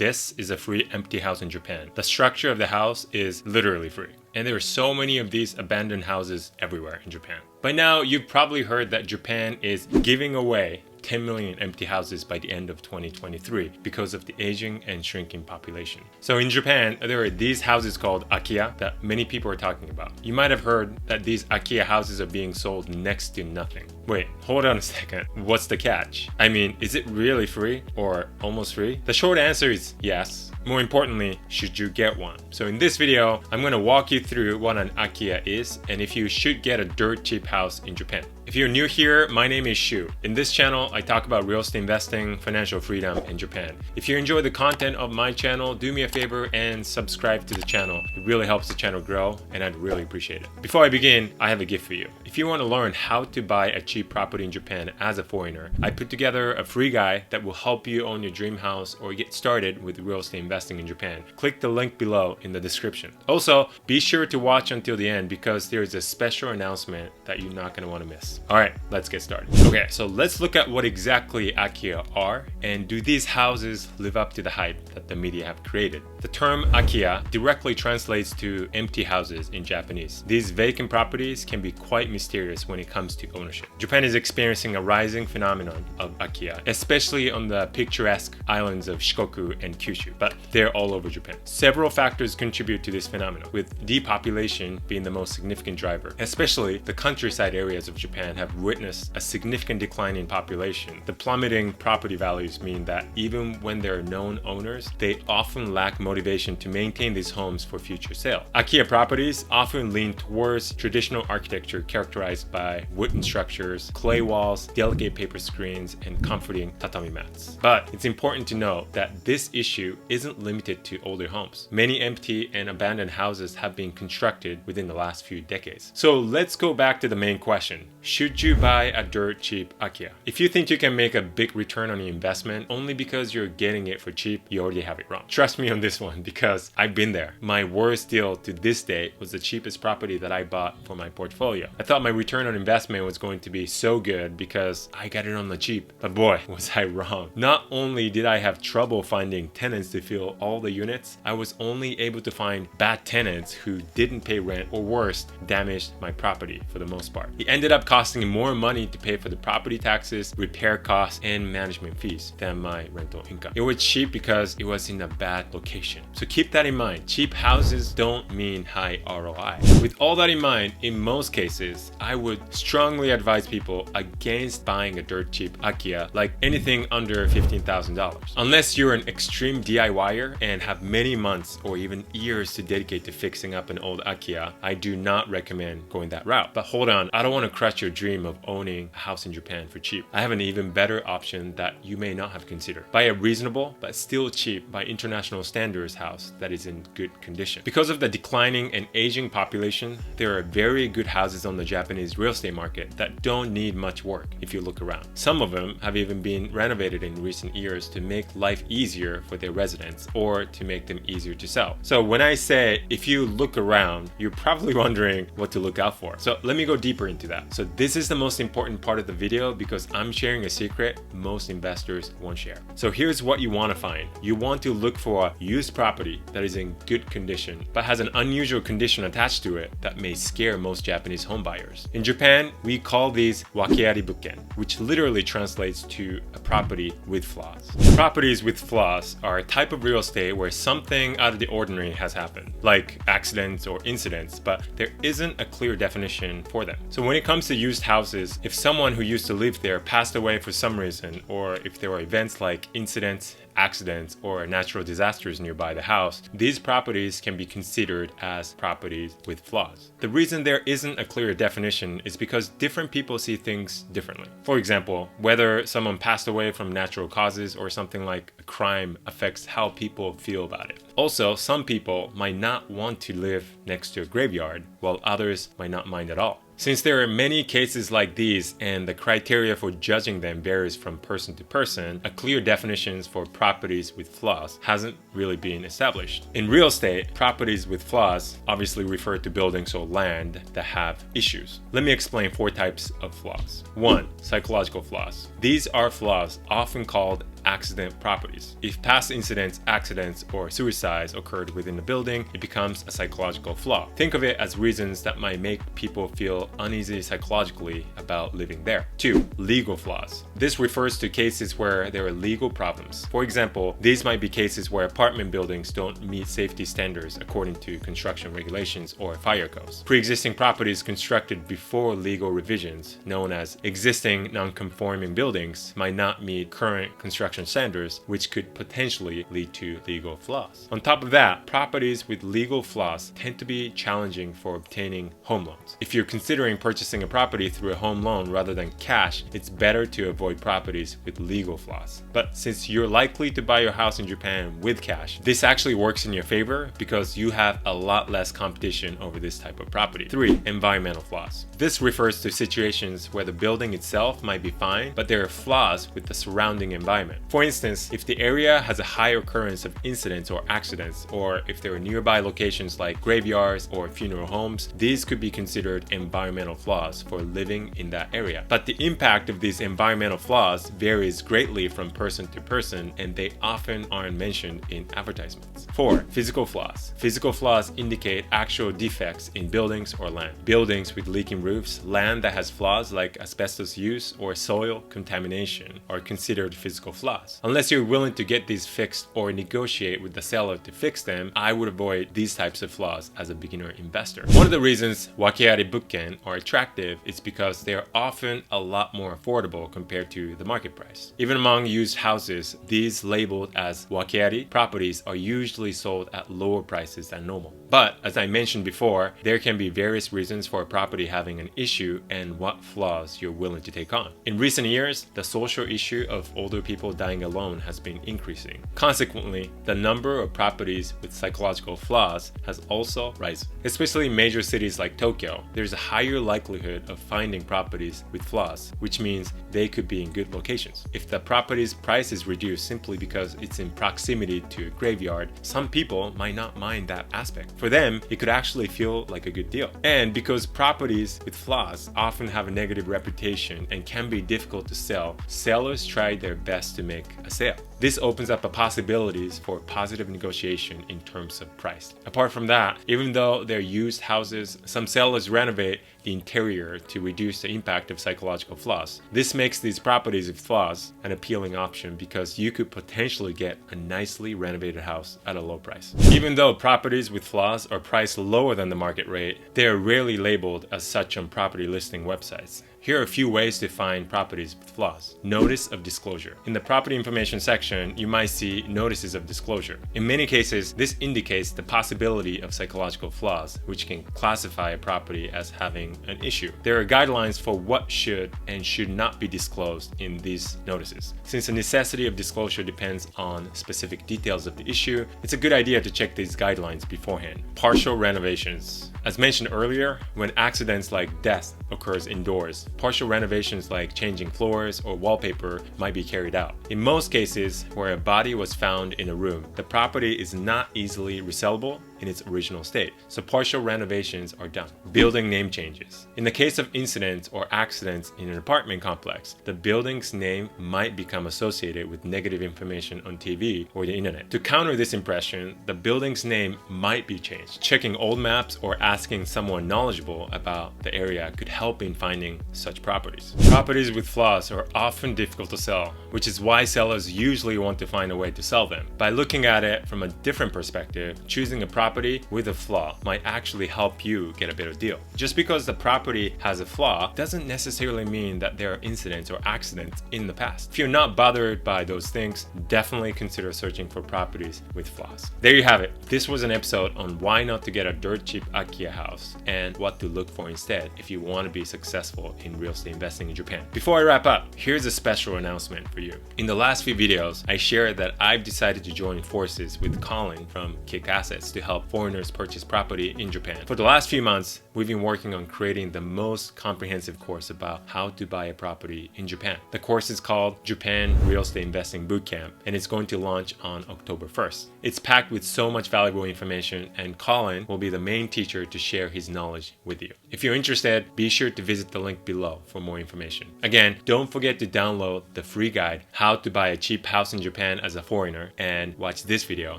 this is a free empty house in Japan. The structure of the house is literally free. And there are so many of these abandoned houses everywhere in Japan. By now, you've probably heard that Japan is giving away 10 million empty houses by the end of 2023 because of the aging and shrinking population. So in Japan, there are these houses called Akiya that many people are talking about. You might have heard that these Akiya houses are being sold next to nothing. Wait, hold on a second. What's the catch? I mean, is it really free or almost free? The short answer is yes. More importantly, should you get one? So in this video, I'm going to walk you through what an Akiya is and if you should get a dirt cheap house in Japan. If you're new here, my name is Shu. In this channel, I talk about real estate investing, financial freedom in Japan. If you enjoy the content of my channel, do me a favor and subscribe to the channel. It really helps the channel grow and I'd really appreciate it. Before I begin, I have a gift for you. If you want to learn how to buy a cheap property in Japan as a foreigner, I put together a free guide that will help you own your dream house or get started with real estate investing in Japan. Click the link below in the description. Also, be sure to watch until the end because there is a special announcement that you're not going to want to miss. All right, let's get started. Okay, so let's look at what exactly Akiya are and do these houses live up to the hype that the media have created. The term Akiya directly translates to empty houses in Japanese. These vacant properties can be quite mysterious when it comes to ownership. Japan is experiencing a rising phenomenon of Akiya, especially on the picturesque islands of Shikoku and Kyushu, but they're all over Japan. Several factors contribute to this phenomenon, with depopulation being the most significant driver. Especially the countryside areas of Japan have witnessed a significant decline in population. The plummeting property values mean that even when there are known owners, they often lack motivation to maintain these homes for future sale. Akiya properties often lean towards traditional architecture characterized by wooden structures, clay walls, delicate paper screens, and comforting tatami mats. But it's important to note that this issue isn't limited to older homes. Many empty and abandoned houses have been constructed within the last few decades. So let's go back to the main question. Should you buy a dirt cheap Akiya? If you think you can make a big return on your investment only because you're getting it for cheap, you already have it wrong. Trust me on this one because I've been there. My worst deal to this day was the cheapest property that I bought for my portfolio. I thought my return on investment was going to be so good because I got it on the cheap. But boy, was I wrong. Not only did I have trouble finding tenants to fill all the units, I was only able to find bad tenants who didn't pay rent or worse, damaged my property for the most part. It ended up costing more money to pay for the property taxes, repair costs, and management fees than my rental income. It was cheap because it was in a bad location. So keep that in mind. Cheap houses don't mean high ROI. With all that in mind, in most cases, I would strongly advise people against buying a dirt cheap Akiya, like anything under $15,000. Unless you're an extreme DIYer and have many months or even years to dedicate to fixing up an old Akiya, I do not recommend going that route. But hold on, I don't want to crush your dream of owning a house in Japan for cheap. I have an even better option that you may not have considered. Buy a reasonable but still cheap by international standards house that is in good condition. Because of the declining and aging population, there are very good houses on the Japanese real estate market that don't need much work if you look around. Some of them have even been renovated in recent years to make life easier for their residents or to make them easier to sell. So when I say if you look around, you're probably wondering what to look out for. So let me go deeper into that. So this is the most important part of the video because I'm sharing a secret most investors won't share. So here's what you want to find. You want to look for a used property that is in good condition but has an unusual condition attached to it that may scare most Japanese home buyers. In Japan, we call these wakeari bukken, which literally translates to a property with flaws. Properties with flaws are a type of real estate where something out of the ordinary has happened, like accidents or incidents, but there isn't a clear definition for them. So when it comes to used houses, if someone who used to live there passed away for some reason, or if there were events like incidents, accidents, or natural disasters nearby the house, these properties can be considered as properties with flaws. The reason there isn't a clear definition is because different people see things differently. For example, whether someone passed away from natural causes or something like a crime affects how people feel about it. Also, some people might not want to live next to a graveyard, while others might not mind at all. Since there are many cases like these and the criteria for judging them varies from person to person, a clear definition for properties with flaws hasn't really been established. In real estate, properties with flaws obviously refer to buildings or land that have issues. Let me explain 4 types of flaws. 1. Psychological flaws. These are flaws often called accident properties. If past incidents, accidents, or suicides occurred within the building, it becomes a psychological flaw. Think of it as reasons that might make people feel uneasy psychologically about living there. 2. Legal flaws. This refers to cases where there are legal problems. For example, these might be cases where apartment buildings don't meet safety standards according to construction regulations or fire codes. Pre-existing properties constructed before legal revisions, known as existing non-conforming buildings, might not meet current construction standards, which could potentially lead to legal flaws. On top of that, properties with legal flaws tend to be challenging for obtaining home loans. If you're considering purchasing a property through a home loan rather than cash, it's better to avoid properties with legal flaws. But since you're likely to buy your house in Japan with cash, this actually works in your favor because you have a lot less competition over this type of property. 3. Environmental flaws. This refers to situations where the building itself might be fine, but there are flaws with the surrounding environment. For instance, if the area has a high occurrence of incidents or accidents, or if there are nearby locations like graveyards or funeral homes, these could be considered environmental flaws for living in that area. But the impact of these environmental flaws varies greatly from person to person, and they often aren't mentioned in advertisements. 4. Physical flaws. Physical flaws indicate actual defects in buildings or land. Buildings with leaking roofs, land that has flaws like asbestos use or soil contamination are considered physical flaws. Unless you're willing to get these fixed or negotiate with the seller to fix them, I would avoid these types of flaws as a beginner investor. One of the reasons wakiari bukken are attractive is because they are often a lot more affordable compared to the market price. Even among used houses, these labeled as wakiari properties are usually sold at lower prices than normal. But as I mentioned before, there can be various reasons for a property having an issue and what flaws you're willing to take on. In recent years, the social issue of older people dying alone has been increasing. Consequently, the number of properties with psychological flaws has also risen. Especially in major cities like Tokyo, there's a higher likelihood of finding properties with flaws, which means they could be in good locations. If the property's price is reduced simply because it's in proximity to a graveyard, some people might not mind that aspect. For them, it could actually feel like a good deal. And because properties with flaws often have a negative reputation and can be difficult to sell, sellers try their best to make a sale. This opens up possibilities for positive negotiation in terms of price. Apart from that, even though they're used houses, some sellers renovate the interior to reduce the impact of psychological flaws. This makes these properties with flaws an appealing option because you could potentially get a nicely renovated house at a low price. Even though properties with flaws are priced lower than the market rate, they are rarely labeled as such on property listing websites. Here are a few ways to find properties with flaws. Notice of disclosure. In the property information section, you might see notices of disclosure. In many cases, this indicates the possibility of psychological flaws, which can classify a property as having an issue. There are guidelines for what should and should not be disclosed in these notices. Since the necessity of disclosure depends on specific details of the issue, it's a good idea to check these guidelines beforehand. Partial renovations. As mentioned earlier, when accidents like death occurs indoors, partial renovations like changing floors or wallpaper might be carried out. In most cases where a body was found in a room, the property is not easily resellable in its original state, so partial renovations are done. Building name changes. In the case of incidents or accidents in an apartment complex, the building's name might become associated with negative information on TV or the internet. To counter this impression, the building's name might be changed. Checking old maps or asking someone knowledgeable about the area could help in finding such properties. Properties with flaws are often difficult to sell, which is why sellers usually want to find a way to sell them. By looking at it from a different perspective, choosing a property with a flaw might actually help you get a better deal. Just because the property has a flaw doesn't necessarily mean that there are incidents or accidents in the past. If you're not bothered by those things, definitely consider searching for properties with flaws. There you have it. This was an episode on why not to get a dirt cheap Akiya house and what to look for instead if you want to be successful in real estate investing in Japan. Before I wrap up, here's a special announcement for you. In the last few videos, I shared that I've decided to join forces with Colin from Kick Assets to help help foreigners purchase property in Japan. For the last few months, we've been working on creating the most comprehensive course about how to buy a property in Japan. The course is called Japan Real Estate Investing Bootcamp, and it's going to launch on October 1st. It's packed with so much valuable information, and Colin will be the main teacher to share his knowledge with you. If you're interested, be sure to visit the link below for more information. Again, don't forget to download the free guide, How to Buy a Cheap House in Japan as a Foreigner, and watch this video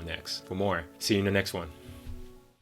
next for more. See you in the next one.